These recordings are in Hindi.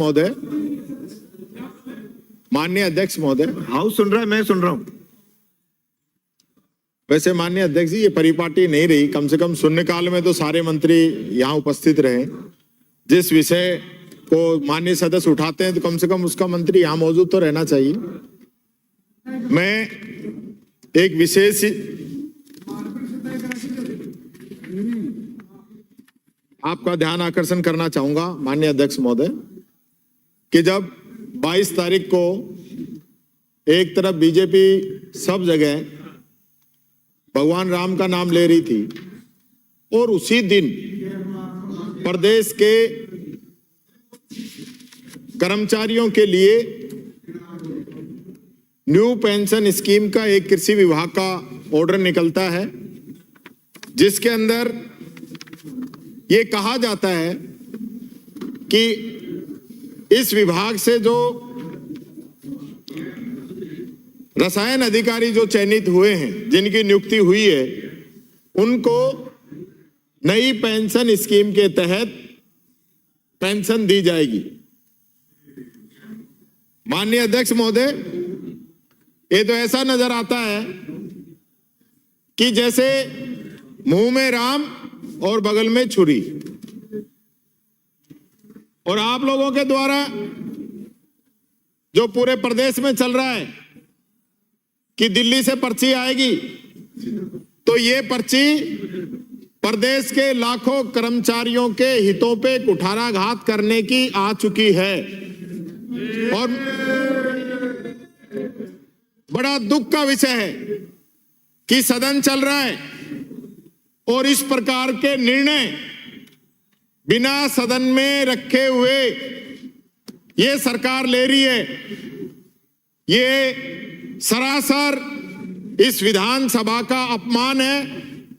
महोदय, माननीय अध्यक्ष महोदय। हाउस सुन रहा है, मैं सुन रहा हूं। वैसे माननीय अध्यक्ष जी, ये परिपाटी नहीं रही, कम से कम शून्यकाल में तो सारे मंत्री यहाँ उपस्थित रहे। जिस विषय को माननीय सदस्य उठाते हैं तो कम से कम उसका मंत्री यहाँ मौजूद तो रहना चाहिए। मैं एक विशेष आपका ध्यान आकर्षण करना चाहूंगा माननीय अध्यक्ष महोदय कि जब 22 तारीख को एक तरफ बीजेपी सब जगह भगवान राम का नाम ले रही थी और उसी दिन प्रदेश के कर्मचारियों के लिए न्यू पेंशन स्कीम का एक कृषि विभाग का ऑर्डर निकलता है, जिसके अंदर ये कहा जाता है कि इस विभाग से जो रसायन अधिकारी जो चयनित हुए हैं, जिनकी नियुक्ति हुई है, उनको नई पेंशन स्कीम के तहत पेंशन दी जाएगी। माननीय अध्यक्ष महोदय, ये तो ऐसा नजर आता है कि जैसे मुंह में राम और बगल में छुरी। और आप लोगों के द्वारा जो पूरे प्रदेश में चल रहा है कि दिल्ली से पर्ची आएगी, तो ये पर्ची प्रदेश के लाखों कर्मचारियों के हितों पे कुठाराघात करने की आ चुकी है। और बड़ा दुख का विषय है कि सदन चल रहा है और इस प्रकार के निर्णय बिना सदन में रखे हुए ये सरकार ले रही है। ये सरासर इस विधानसभा का अपमान है।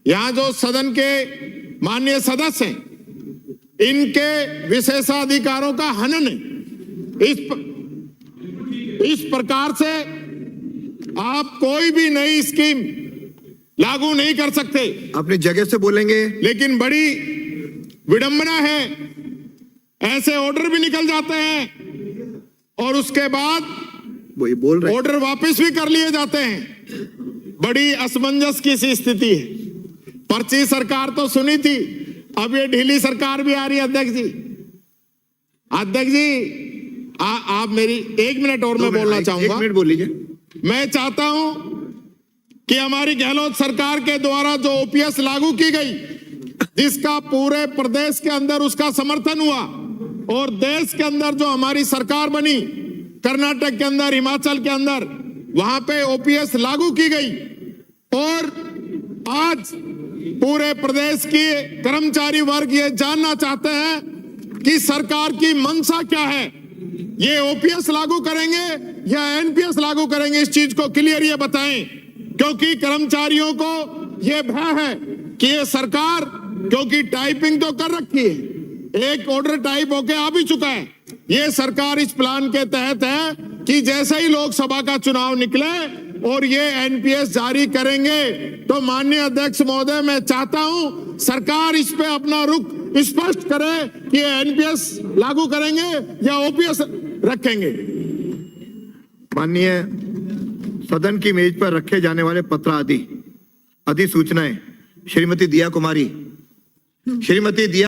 यहां जो सदन के माननीय सदस्य हैं, इनके विशेषाधिकारों का हनन है। इस प्रकार से आप कोई भी नई स्कीम लागू नहीं कर सकते। अपनी जगह से बोलेंगे। लेकिन बड़ी विडंबना है, ऐसे ऑर्डर भी निकल जाते हैं और उसके बाद वही बोल रहे ऑर्डर वापस भी कर लिए जाते हैं। बड़ी असमंजस की सी स्थिति है। पर्ची सरकार तो सुनी थी, अब ये ढीली सरकार भी आ रही है। अध्यक्ष जी, अध्यक्ष जी, आप मेरी 1 मिनट और मैं बोलना चाहूंगा। 1 मिनट बोल लीजिए। मैं चाहता हूं कि हमारी गहलोत सरकार के द्वारा जो ओपीएस लागू की गई, जिसका पूरे प्रदेश के अंदर उसका समर्थन हुआ, और देश के अंदर जो हमारी सरकार बनी, कर्नाटक के अंदर, हिमाचल के अंदर, वहां पे ओपीएस लागू की गई। और आज पूरे प्रदेश की कर्मचारी वर्ग ये जानना चाहते हैं कि सरकार की मंशा क्या है। ये ओपीएस लागू करेंगे या एनपीएस लागू करेंगे, इस चीज को क्लियर ये बताएं। क्योंकि कर्मचारियों को ये भय है कि ये सरकार, क्योंकि टाइपिंग तो कर रखी है, एक ऑर्डर टाइप होके आ भी चुका है, ये सरकार इस प्लान के तहत है कि जैसे ही लोकसभा का चुनाव निकले और ये एनपीएस जारी करेंगे, तो माननीय अध्यक्ष महोदय, मैं चाहता हूं सरकार इस पे अपना रुख स्पष्ट करे कि एनपीएस लागू करेंगे या ओपीएस रखेंगे। माननीय सदन की मेज पर रखे जाने वाले पत्र आदि अधिसूचनाएं श्रीमती दिया कुमारी, श्रीमती दिया